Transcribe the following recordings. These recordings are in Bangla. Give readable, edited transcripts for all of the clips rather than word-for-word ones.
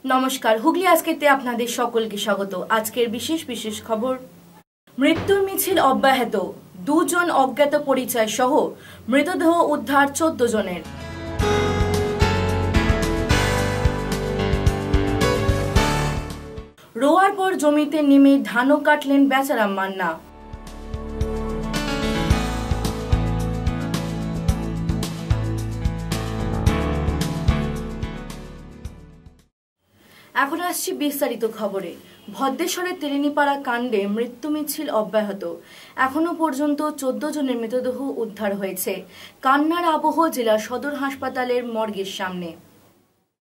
নমস্কার, হুগলি আজকেতে আপনাদের সকলকে স্বাগত। আজকের বিশেষ খবর, মৃত্যুর মিছিল অব্যাহত, 2 জন অজ্ঞাত পরিচয় সহ মৃতদেহ উদ্ধার 14 জনের। রোয়ার পর জমিতে নেমে ধানও কাটলেন বেচারাম মান্না। এখন আসছি বিস্তারিত খবরে। ভদ্রেশ্বরের তেলেনীপাড়া কাণ্ডে মৃত্যু মিছিল অব্যাহত। এখনো পর্যন্ত 14 জনের মৃতদেহ উদ্ধার হয়েছে। কান্নার আবহ জেলা সদর হাসপাতালের মর্গের সামনে।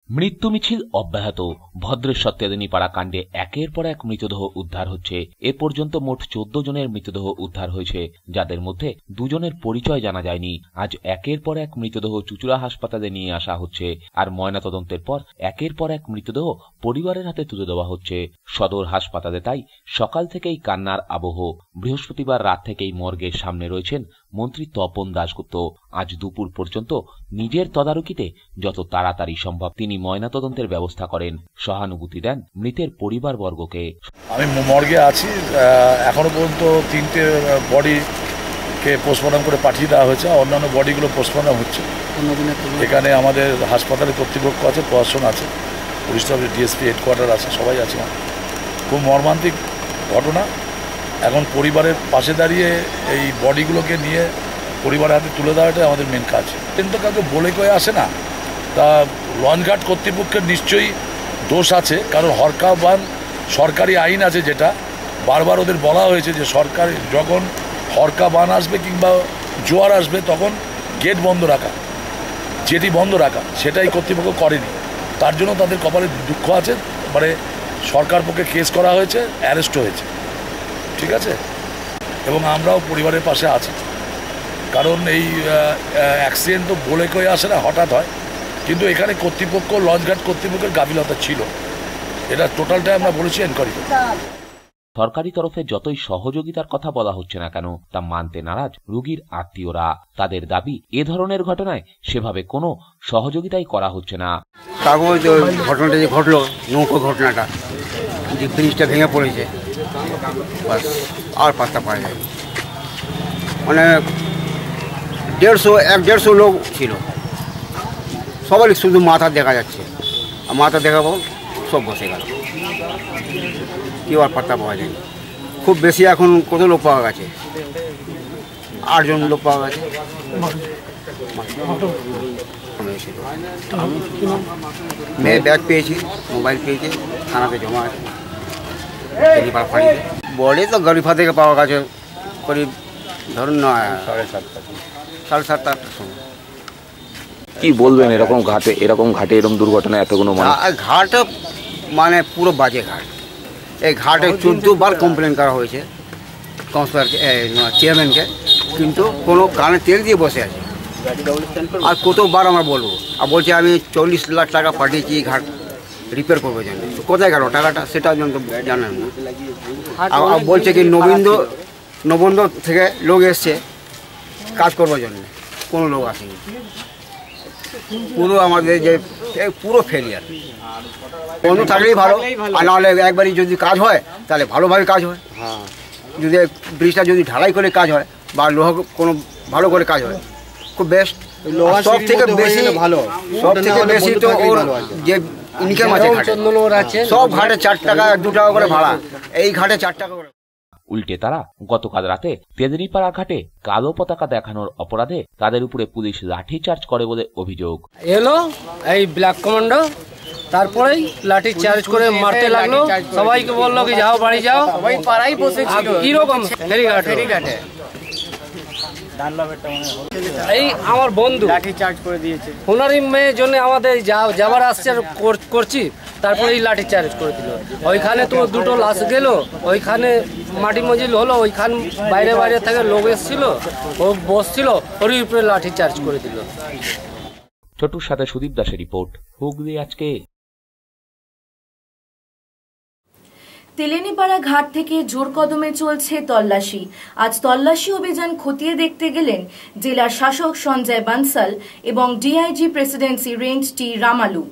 মৃত্যু মিছিল অব্যাহত। ভদ্রেশ্বর তেলেনীপাড়া কাণ্ডে একের পর এক মৃতদেহ উদ্ধার হচ্ছে। এ পর্যন্ত মোট 14 জনের মৃতদেহ উদ্ধার হয়েছে, যাদের মধ্যে 2 জনের পরিচয় জানা যায়নি। আজ একের পর এক মৃতদেহ চুঁচুড়া হাসপাতালে নিয়ে আসা হচ্ছে, আর ময়নাতদন্তের পর একের পর এক মৃতদেহ পরিবারের হাতে তুলে দেওয়া হচ্ছে। সদর হাসপাতালে তাই সকাল থেকেই কান্নার আবহ। বৃহস্পতিবার রাত থেকেই মর্গের সামনে রয়েছেন মন্ত্রী তপন দাশগুপ্ত। আজ দুপুর পর্যন্ত নিজের তদারকিতে যত তাড়াতাড়ি সম্ভব তিনি ময়নাতদন্তের ব্যবস্থা করেন। সহানুভূতি দেন মৃতের পরিবারবর্গকে। আমি মর্গে আছি, এখনো পর্যন্ত 3টে বডিকে পোস্টমর্টম করে পাঠিয়ে দেওয়া হয়েছে, অন্যান্য বডিগুলো পোস্টমর্টম হচ্ছে। এখানে আমাদের হাসপাতালে কর্তৃপক্ষ আছে, প্রশাসন আছে, পুলিশ অফিস, ডিএসপি হেডকোয়ার্টার আছে, সবাই আছে। খুব মর্মান্তিক ঘটনা। এখন পরিবারের পাশে দাঁড়িয়ে এই বডিগুলোকে নিয়ে পরিবারের হাতে তুলে দেওয়াটাই আমাদের মেন কাজ। কিন্তু কাউকে বলে কয়ে আসে না, তা লঞ্চঘাট কর্তৃপক্ষের নিশ্চয়ই দোষ আছে, কারণ হরকা বান সরকারি আইন আছে, যেটা বারবার ওদের বলা হয়েছে যে সরকার যখন হরকা বান আসবে কিংবা জোয়ার আসবে তখন গেট বন্ধ রাখা, জেটি বন্ধ রাখা, সেটাই কর্তৃপক্ষ করেনি। তার জন্য তাদের কপালে দুঃখ আছে, মানে সরকার পক্ষে কেস করা হয়েছে, অ্যারেস্ট হয়েছে, ঠিক আছে। এবং আমরাও পরিবারের পাশে আছি, কারণ এই অ্যাক্সিডেন্ট তো বলে কয়ে আসে না, হঠাৎ হয়। কিন্তু এখানে কর্তৃপক্ষ, লঞ্চঘাট কর্তৃপক্ষের গাফিলতা ছিল, এটা টোটালটাই আমরা বলেছি এনকোয়ারি করতে। সরকারি তরফে যতই সহযোগিতার কথা বলা হচ্ছে না কেন, তা মানতে নারাজ রোগীর আত্মীয়রা। তাদের দাবি, এ ধরনের ঘটনায় সেভাবে কোনো সহযোগিতাই করা হচ্ছে না। তারপর ঘটনাটা যে ঘটলো, নৌকো ঘটনাটা, যে ব্রিজটা ভেঙে পড়েছে, বাস আর পাত্তা পাওয়া যায়। মানে 150 লোক ছিল, সবারই শুধু মাথা দেখা যাচ্ছে, আর মাথা দেখাবো সব বসে গেল, কেউ আর পাত্তা পাওয়া যায়নি। খুব বেশি এখন কত লোক পাওয়া গেছে? 8 জন লোক পাওয়া গেছে। মেয়ে ব্যাগ পেয়েছি, মোবাইল পেয়েছি, থানাতে জমা আছে। বডি তো গরিফা থেকে পাওয়া গেছে করিব ধরুন 7:30-8টার সময়। কি বলবেন এরকম ঘাটে এরকম দুর্ঘটনা এতগুলো ঘাট মানে পুরো বাজে ঘাট। এই ঘাটে 14 বার কমপ্লেন করা হয়েছে কাউন্সিলর চেয়ারম্যানকে, কিন্তু কোনো কানে তেল দিয়ে বসে আছে। আর কতবার আমরা বলবো, আর বলছে আমি 40 লাখ টাকা পাঠিয়েছি ঘাট রিপেয়ার করবো জন্য। কোথায় গেল টাকাটা সেটা জন্য জানেন না। আর বলছে কি নবন্দ থেকে লোক এসছে কাজ করবার জন্য, কোনো লোক আসেনি। পুরো আমাদের যে পুরো ফেলিয়ার। বন্ধ থাকলেই ভালো, আর নাহলে একবারই যদি কাজ হয় তাহলে ভালোভাবে কাজ হয়। যদি ব্রিজটা যদি ঢালাই করে কাজ হয় বা লোহা কোনো ভালো করে কাজ হয়, খুব বেস্ট। সব থেকে বেশি তো ওর যে ইনকাম আছে, সব ঘাটে 4 টাকা 2 টাকা করে ভাড়া, এই ঘাটে 4 টাকা করে। উল্টে তারা গতকাল রাতে তেলেনীপাড়া ঘাটে কালো পতাকা দেখানোর অপরাধে তাদের উপরে পুলিশ লাঠি চার্জ করে বলে অভিযোগ। এলো এই ব্ল্যাক কমান্ডো, তারপরেই লাঠি চার্জ করে মারতে লাগলো। সবাইকে বললো কি যাও বাড়ি যাও। সবাই পাড়াই বসেছিল। কিরকম ফেরিঘাটে এই আমার বন্ধু লাঠি চার্জ করে দিয়েছে। হুনারি মেয়ের জন্য আমাদের যাবার আসছে করছি, তারপরে এই লাঠি চার্জ করে দিল। ওইখানে তো 2টো লাশ গেল, ওইখানে মাটি মজিল হলো, ওইখান বাইরে থেকে লোক এসেছিল, ও বসছিল, ওর উপরে লাঠি চার্জ করে দিল। ছোটুর সাথে সুদীপ দাসের রিপোর্ট, হুগলি আজকে। তেলেনীপাড়া ঘাট থেকে জোর কদমে চলছে তল্লাশি। আজ তল্লাশি অভিযান খতিয়ে দেখতে গেলেন জেলার শাসক সঞ্জয় বানসাল এবং ডিআইজি প্রেসিডেন্সি রেঞ্জ টি রামালু।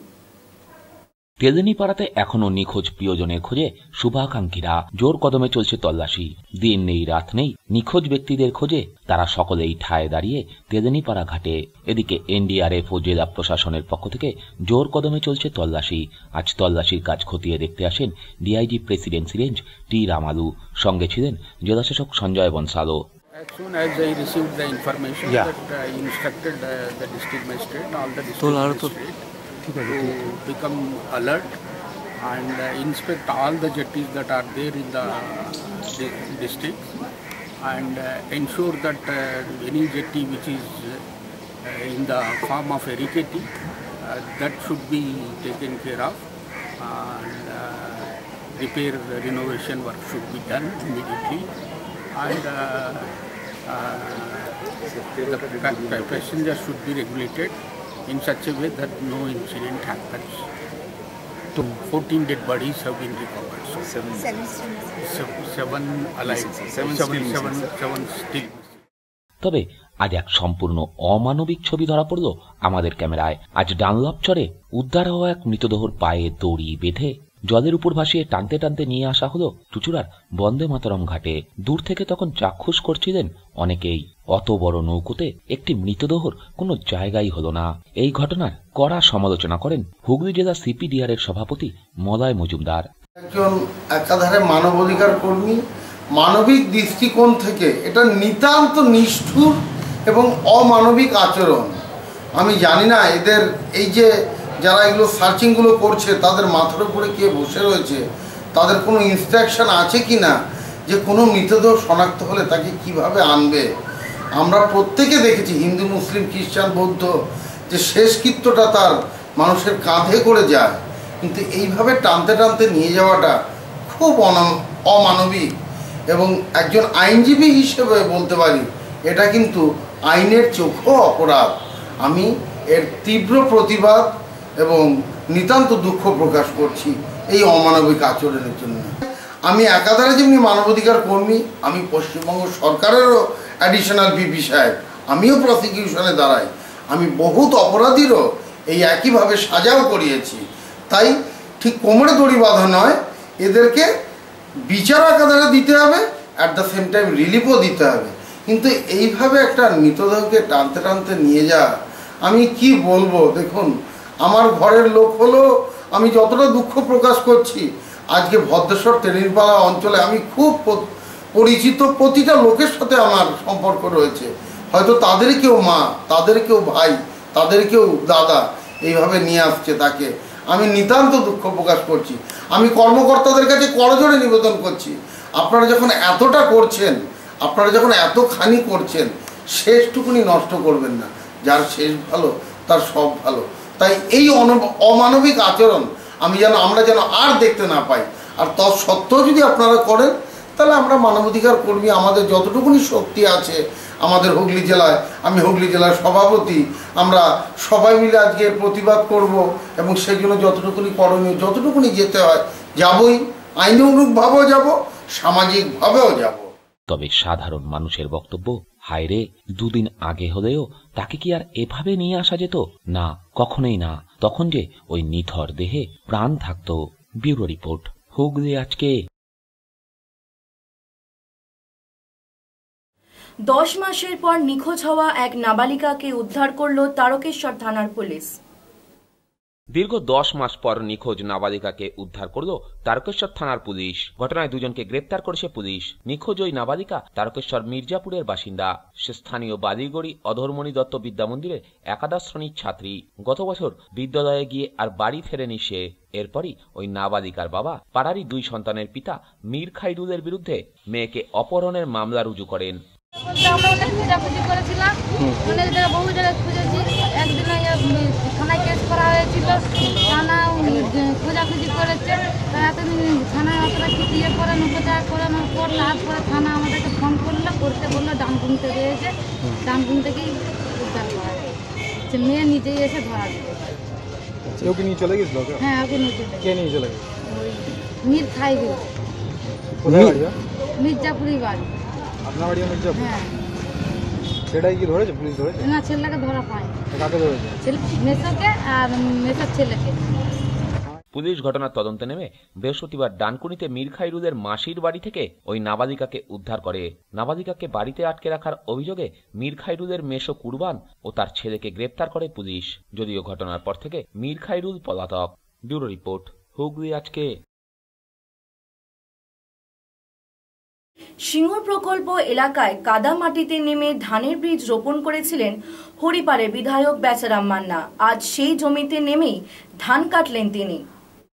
তেজেনিপাড়াতে এখনো নিখোঁজ প্রিয়জনের খোঁজে শুভাকাঙ্ক্ষীরা। জোর কদমে চলছে তল্লাশি। দিন নেই রাত নেই নিখোঁজ ব্যক্তিদের খোঁজে তারা সকলেই ঠায় দাঁড়িয়ে তেজেনিপাড়া ঘাটে। এদিকে এনডিআরএফ ও জেলা প্রশাসনের পক্ষ থেকে জোর কদমে চলছে তল্লাশি। আজ তল্লাশির কাজ খতিয়ে দেখতে আসেন ডিআইজি প্রেসিডেন্সি রেঞ্জ টি রামালু। সঙ্গে ছিলেন জেলাশাসক Sanjay বনসালো। As soon as I received the information that I instructed the district magistrate, all the district magistrate to become alert and inspect all the jetties that are there in the district and ensure that any jetty which is in the form of ericati that should be taken care of and repair renovation work should be done immediately and the passengers should be regulated in such a way that no incident happens. 14 dead bodies have been recovered. So seven alive, seven still. তবে আজ এক সম্পূর্ণ অমানবিক ছবি ধরা পড়ল আমাদের ক্যামেরায়। আজ ডানলপচরে উদ্ধার হওয়া এক মৃতদেহর পায়ে দড়ি বেঁধে জলের উপর ভাসিয়ে টানতে টানতে নিয়ে আসা হলো চুচুড়ার বন্দে মাতরম ঘাটে। দূর থেকে তখন চাক্ষুষ করছিলেন অনেকেই। অত বড় নৌকোতে একটি মৃতদেহর কোনো জায়গাই হলো না। এই ঘটনার কড়া সমালোচনা করেন হুগলি জেলা সিপিডিআর এর সভাপতি মলয় মজুমদার। একজন একাধারে মানবাধিকার কর্মী, মানবিক দৃষ্টিকোণ থেকে এটা নিতান্ত নিষ্ঠুর এবং অমানবিক আচরণ। আমি জানি না এদের এই যে যারা এগুলো সার্চিংগুলো করছে তাদের মাথার উপরে কে বসে রয়েছে, তাদের কোনো ইনস্ট্রাকশন আছে কি না যে কোনো মৃতদেহ শনাক্ত হলে তাকে কিভাবে আনবে। আমরা প্রত্যেকে দেখেছি হিন্দু, মুসলিম, খ্রিস্টান, বৌদ্ধ যে শেষকৃত্যটা তার মানুষের কাঁধে করে যায়, কিন্তু এইভাবে টানতে টানতে নিয়ে যাওয়াটা খুব অমানবিক এবং একজন আইনজীবী হিসেবে বলতে পারি এটা কিন্তু আইনের চোখেও অপরাধ। আমি এর তীব্র প্রতিবাদ এবং নিতান্ত দুঃখ প্রকাশ করছি এই অমানবিক আচরণের জন্য। আমি একাধারে যেমনি মানবাধিকার কর্মী, আমি পশ্চিমবঙ্গ সরকারেরও অ্যাডিশনাল পিপি সাহেব, আমিও প্রসিকিউশনে দাঁড়াই। আমি বহুত অপরাধীরও এই একইভাবে সাজাও করিয়েছি। তাই ঠিক কোমরে দড়ি বাঁধা নয়, এদেরকে বিচার একাধারে দিতে হবে, অ্যাট দ্য সেম টাইম রিলিফও দিতে হবে। কিন্তু এইভাবে একটা মৃতদেহকে টানতে টানতে নিয়ে যাওয়া, আমি কি বলবো, দেখুন আমার ঘরের লোক হলো, আমি যতটা দুঃখ প্রকাশ করছি, আজকে ভদ্রেশ্বর তেলিনপাড়া অঞ্চলে আমি খুব পরিচিত, প্রতিটা লোকের সাথে আমার সম্পর্ক রয়েছে। হয়তো তাদের কেউ মা, তাদের কেউ ভাই, তাদের কেউ দাদা এইভাবে নিয়ে আসছে তাকে। আমি নিতান্ত দুঃখ প্রকাশ করছি। আমি কর্মকর্তাদের কাছে করজোড়ে নিবেদন করছি, আপনারা যখন এতটা করছেন, আপনারা যখন এতখানি করছেন, শেষটুকুনি নষ্ট করবেন না। যার শেষ ভালো তার সব ভালো। তাই এই অমানবিক আচরণ আমরা যেন আর দেখতে না পাই। আর তৎসত্ত্বেও যদি আপনারা করেন, তাহলে আমরা মানবাধিকার কর্মী, আমাদের যতটুকুনি শক্তি আছে আমাদের হুগলি জেলায়, আমি হুগলি জেলার সভাপতি, আমরা সবাই মিলে আজকে প্রতিবাদ করব এবং সেই জন্য যতটুকুনি করণীয়, যতটুকুনি যেতে হয় যাবই, আইনানুগভাবেও যাব, সামাজিকভাবেও যাব। তবে সাধারণ মানুষের বক্তব্য, হায় রে, দুদিন আগে হলেও তাকে কি আর এভাবে নিয়ে আসা যেত? না, কখনোই না। তখন যে ওই নিথর দেহে প্রাণ থাকতো। ব্যুরো রিপোর্ট, হুগলি আজকে। 10 মাসের পর নিখোঁজ হওয়া এক নাবালিকাকে উদ্ধার করল তারকেশ্বর থানার পুলিশ। দীর্ঘ 10 মাস পর নিখোঁজ নাবালিকাকে উদ্ধার করল তারকেশ্বর থানার পুলিশ। ঘটনায় দুজনকে গ্রেপ্তার করেছে পুলিশ। নিখোঁজ ওই নাবালিকা তারকেশ্বর মির্জাপুরের বাসিন্দা। সে স্থানীয় বালিগড়ি অধরমণি দত্ত বিদ্যামন্দিরে একাদশ শ্রেণীর ছাত্রী। গত বছর বিদ্যালয়ে গিয়ে আর বাড়ি ফেরেনি সে। এরপরই ওই নাবালিকার বাবা পাড়ারই 2 সন্তানের পিতা মীর খাইরুলের বিরুদ্ধে মেয়েকে অপহরণের মামলা রুজু করেন। আমরা অনেক খোঁজাখুঁজি করেছিলাম, অনেক জায়গায় বহু জায়গায় খুঁজেছি। একদিন থানায় কেস করা হয়েছিল, থানা খোঁজাখুঁজি করেছে। এতদিন থানায় অতটা খিটিয়ে করে নোকোচা করানোর পর তারপরে থানা আমাদেরকে ফোন করতে বললো ডানকুন থেকে এসে, ডানকুন থেকেই উদ্ধার করা সে মেয়ে নিজেই এসে ধরা দিল। ওকে নিয়ে চলে গেছিল? হ্যাঁ, ওকে নিয়ে চলে। কে নিয়ে চলে গেছে? মীর খাইরুল, মির্জাপুরি বাড়ি। আপনার বাড়ি মির্জাপুর? হ্যাঁ। সেটাই কি ধরেছে পুলিশ? ধরেছে না, ছেলেটাকে ধরা পায়। কাকে ধরেছে? মেসোকে আর মেসোর ছেলেকে। পুলিশ ঘটনার তদন্তে নেমে বৃহস্পতিবার ডানকুনিতে মীর খাইরুলের মাসির বাড়ি থেকে ওই নাবালিকাকে উদ্ধার করে। নাবালিকাকে বাড়িতে আটকে রাখার অভিযোগে মীর খাইরুলের মেশো কুরবান ও তার ছেলেকে গ্রেপ্তার করে পুলিশ। যদিও ঘটনার পর থেকে মীর খাইরুল পলাতক। ব্যুরো রিপোর্ট, হুগলি আজকে। সিঙ্গুর প্রকল্প এলাকায় কাদা মাটিতে নেমে ধানের বীজ রোপণ করেছিলেন হরিপাড়ের বিধায়ক বেচারাম মান্না। আজ সেই জমিতে নেমেই ধান কাটলেন তিনি।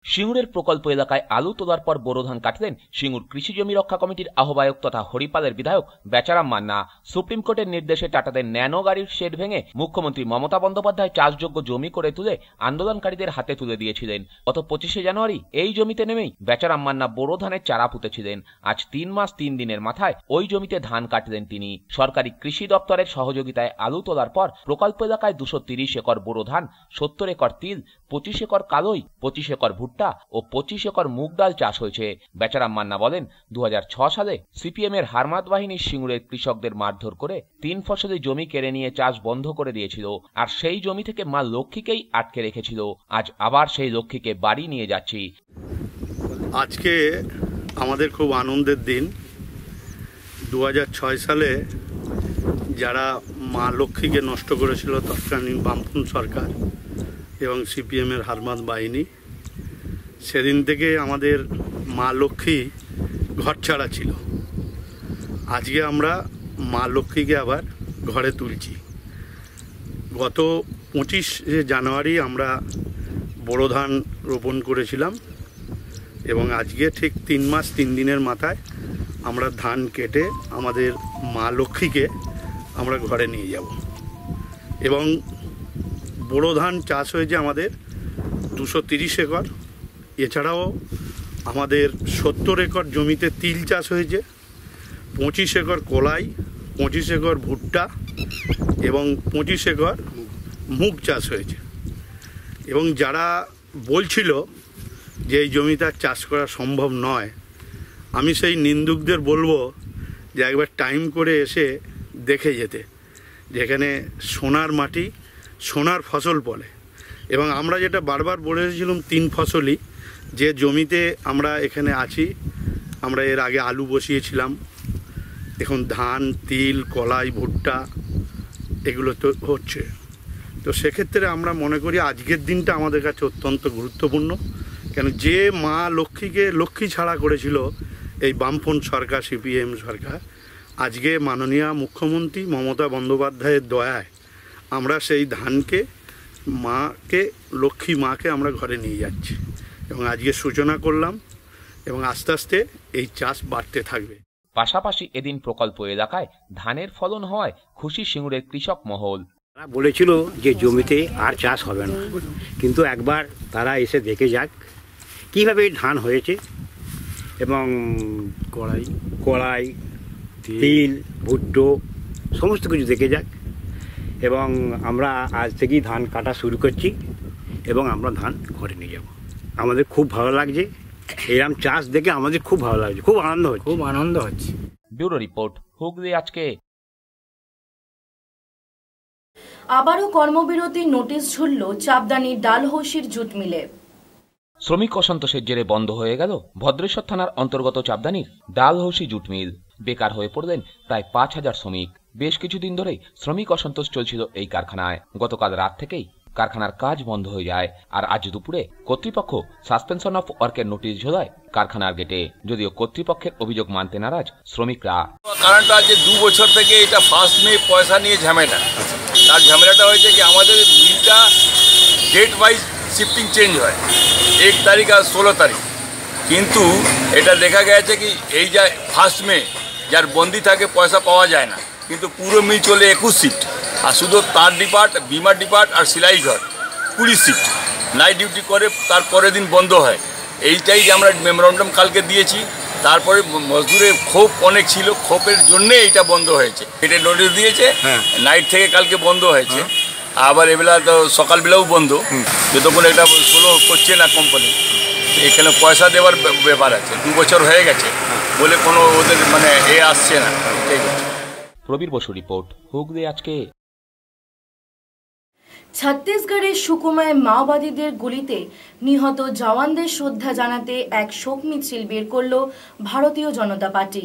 সিঙ্গুরের প্রকল্প এলাকায় আলু তোলার পর বোরো ধান কাটলেন সিঙ্গুর কৃষি জমি রক্ষা কমিটির আহ্বায়ক তথা হরিপালের বিধায়ক বেচারাম মান্না। সুপ্রিম কোর্টের নির্দেশে টাটাদের ন্যানো গাড়ির শেড ভেঙে মুখ্যমন্ত্রী মমতা বন্দ্যোপাধ্যায় চাষযোগ্য জমি করে তুলে আন্দোলনকারীদের হাতে তুলে দিয়েছিলেন। গত 25শে জানুয়ারি এই জমিতে নেমেই বেচারাম মান্না বোরো ধানের চারা পুঁতেছিলেন। আজ 3 মাস 3 দিনের মাথায় ওই জমিতে ধান কাটলেন তিনি। সরকারি কৃষি দপ্তরের সহযোগিতায় আলু তোলার পর প্রকল্প এলাকায় 230 একর বোরো ধান, 70 একর তিল, 25 একর কালোই, 25 একর ভুট্টা ও 25 একর মুগ ডাল চাষ হয়েছে। বেচারাম মান্না বলেন, 2006 সালে সিপিএম এর হারমাত বাহিনী সিঙ্গুরের কৃষকদের মারধর করে 3 ফসলি জমি কেড়ে নিয়ে চাষ বন্ধ করে দিয়েছিল, আর সেই জমি থেকে মা লক্ষ্মীকেই আটকে রেখেছিল। আজ আবার সেই লক্ষ্মীকে বাড়ি নিয়ে যাচ্ছি। আজকে আমাদের খুব আনন্দের দিন। 2006 সালে যারা মা লক্ষ্মীকে নষ্ট করেছিল তৎকালীন বামপন্থী সরকার এবং সিপিএম এর হারমাত বাহিনী, সেদিন থেকে আমাদের মা লক্ষ্মী ঘরছাড়া ছিল। আজকে আমরা মা লক্ষ্মীকে আবার ঘরে তুলছি। গত 25শে জানুয়ারি আমরা বোরো ধান রোপণ করেছিলাম এবং আজকে ঠিক 3 মাস 3 দিনের মাথায় আমরা ধান কেটে আমাদের মা লক্ষ্মীকে আমরা ঘরে নিয়ে যাব। এবং বোরো ধান চাষ হয়েছে আমাদের 230 একর। এছাড়াও আমাদের 70 একর জমিতে তিল চাষ হয়েছে, 25 একর কলাই, 25 একর ভুট্টা এবং 25 একর মুগ চাষ হয়েছে। এবং যারা বলছিল যে এই জমিটা চাষ করা সম্ভব নয়, আমি সেই নিন্দুকদের বলবো যে একবার টাইম করে এসে দেখে যেতে, যেখানে সোনার মাটি, সোনার ফসল ফলে। এবং আমরা যেটা বারবার বলেছিলাম 3 ফসলি যে জমিতে আমরা এখানে আছি, আমরা এর আগে আলু বসিয়েছিলাম, এখন ধান, তিল, কলাই, ভুট্টা এগুলো তো হচ্ছে। তো সেক্ষেত্রে আমরা মনে করি আজকের দিনটা আমাদের কাছে অত্যন্ত গুরুত্বপূর্ণ। কেন যে মা লক্ষ্মীকে লক্ষ্মী ছাড়া করেছিল এই বামপন্থী সরকার, সিপিএম সরকার, আজকে মাননীয় মুখ্যমন্ত্রী মমতা বন্দ্যোপাধ্যায়ের দয়ায় আমরা সেই ধানকে, মাকে, লক্ষ্মী মাকে আমরা ঘরে নিয়ে যাচ্ছি এবং আজকে সূচনা করলাম এবং আস্তে আস্তে এই চাষ বাড়তে থাকবে। পাশাপাশি এদিন প্রকল্প এলাকায় ধানের ফলন হওয়ায় খুশি সিঙ্গুরের কৃষক মহল। তারা বলেছিল যে জমিতে আর চাষ হবে না, কিন্তু একবার তারা এসে দেখে যাক কীভাবে ধান হয়েছে এবং কলাই, তিল, ভুট্টো সমস্ত কিছু দেখে যাক। এবং আমরা আজ থেকেই ধান কাটা শুরু করছি এবং আমরা ধান ঘরে নিয়ে যাব। আমাদের খুব ভালো লাগছে, এরকম চাষ দেখে আমাদের খুব ভালো লাগছে, খুব আনন্দ হচ্ছে। ব্যুরো রিপোর্ট, হুগলি আজকে। আবারও কর্মবিরতির নোটিশ ঝুলল চাপদানির ডালহৌসির জুট মিলে। শ্রমিক অসন্তোষের জেরে বন্ধ হয়ে গেল ভদ্রেশ্বর থানার অন্তর্গত চাপদানির ডালহৌসি জুট মিল। বেকার হয়ে পড়লেন প্রায় 5000 শ্রমিক। বেশ কিছুদিন ধরেই শ্রমিক অসন্তোষ চলছিল এই কারখানায়। গতকাল রাত থেকেই কারখানার কাজ বন্ধ হয়ে যায়, আর আজ দুপুরে কর্তৃপক্ষ সাসপেনশন অফ ওয়ার্কের নোটিশ ঝোলায় কারখানার গেটে। যদিও কর্তৃপক্ষের অভিযোগ মানতে নারাজ শ্রমিকরা। কারণটা আজ 2 বছর থেকে এটা ফার্স্ট মে পয়সা নিয়ে ঝামেলা। তার ঝামেলাটা হয়েছে কি আমাদের মিলটা ডেট ওয়াইজ শিফটিং চেঞ্জ হয়, 1 তারিখ আর 16 তারিখ। কিন্তু এটা দেখা গেছে কি এই যে ফার্স্ট মে যার বন্দি থাকে পয়সা পাওয়া যায় না, কিন্তু পুরো মিল চলে 21 শিফট, আর শুধু তার ডিপার্ট, বিমার ডিপার্ট আর সেলাই ঘর 20 শিফট নাইট ডিউটি করে, তারপরের দিন বন্ধ হয়। এইটাই যে আমরা মেমোরান্ডাম কালকে দিয়েছি। তারপরে মজদুরের ক্ষোভ অনেক ছিল, ক্ষোভের জন্যে এইটা বন্ধ হয়েছে। এটা নোটিশ দিয়েছে, নাইট থেকে কালকে বন্ধ হয়েছে, আবার এবেলা তো সকালবেলাও বন্ধ, যতক্ষণ এটা সোলো করছে না কোম্পানি। এখানে পয়সা দেওয়ার ব্যাপার আছে, 2 বছর হয়ে গেছে বলে কোনো ওদের মানে আসছে না। প্রবীর বসু রিপোর্ট, হুগলি আজকে। ছত্তিশগড়ের সুকুমায় মাওবাদীদের গুলিতে নিহত জওয়ানদের শ্রদ্ধা জানাতে এক শোক মিছিল বের করল ভারতীয় জনতা পার্টি।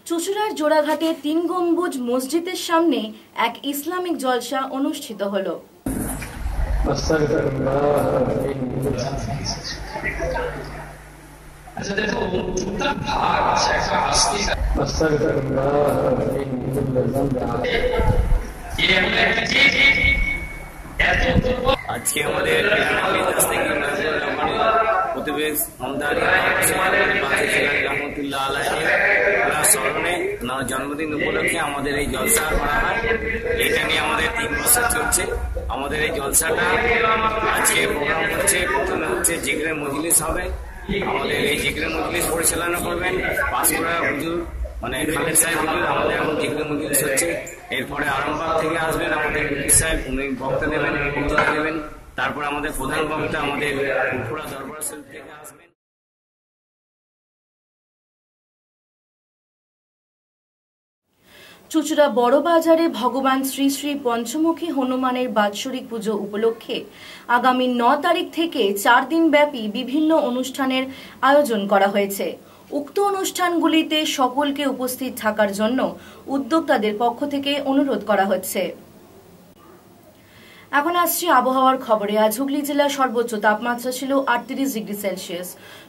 চুঁচুড়ার জোড়াঘাটে 3 গম্বুজ মসজিদের সামনে এক ইসলামিক জলসা অনুষ্ঠিত হলো। আজকে আমাদের প্রতিবেশ স্মরণে জন্মদিন উপলক্ষে আমাদের এই জলসা করা হয়। এটা নিয়ে আমাদের 3 বছর চলছে। আমাদের এই জলসাটা আজকে প্রোগ্রাম হচ্ছে, প্রথমে হচ্ছে জিগরে মজলিস হবে। আমাদের এই জিগরে মজলিস পরিচালনা করবেন পাঁশকুড়া হুজুর মানে খালেদ সাহেব হুজুর। আমাদের এখন জিগরে মজলিস হচ্ছে। এরপরে আরামবাগ থেকে আসবেন আমাদের সাহেব, উনি বক্তা দেবেন, বক্তৃতা দেবেন। তারপর আমাদের প্রধান বক্তা আমাদের উত্তরা দরবার শরীফ থেকে আসবেন। চুঁচুড়া বড় বাজারে ভগবান শ্রী শ্রী পঞ্চমুখী হনুমানের বাৎসরিক পুজো উপলক্ষে আগামী 9 তারিখ থেকে 4 দিন ব্যাপী বিভিন্ন অনুষ্ঠানের আয়োজন করা হয়েছে। উক্ত অনুষ্ঠানগুলিতে সকলকে উপস্থিত থাকার জন্য উদ্যোক্তাদের পক্ষ থেকে অনুরোধ করা হচ্ছে। এখন আসছে আবহাওয়ার খবরে। আজ হুগলি জেলার সর্বোচ্চ তাপমাত্রা ছিল 38 ডিগ্রি সেলসিয়াস,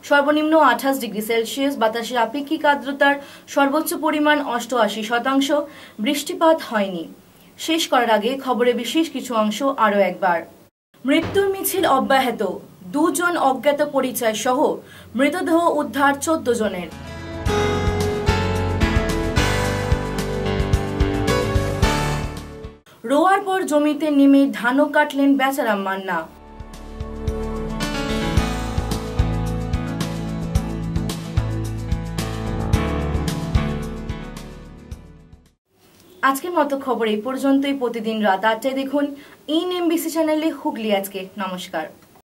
সর্বনিম্ন 28 ডিগ্রি সেলসিয়াস। বাতাসে আপেক্ষিক আর্দ্রতার সর্বোচ্চ পরিমাণ 88%। বৃষ্টিপাত হয়নি। শেষ করার আগে খবরে বিশেষ কিছু অংশ আরও একবার। মৃত্যুর মিছিল অব্যাহত, 2 জন অজ্ঞাত পরিচয় সহ মৃতদেহ উদ্ধার 14 জনের। রোয়ার পর জমিতে নেমে ধানও কাটলেন বেচারা মান্না। আজকের মতো খবর এই পর্যন্তই। প্রতিদিন রাত 8টায় দেখুন NMBC চ্যানেলে হুগলি আজকে। নমস্কার।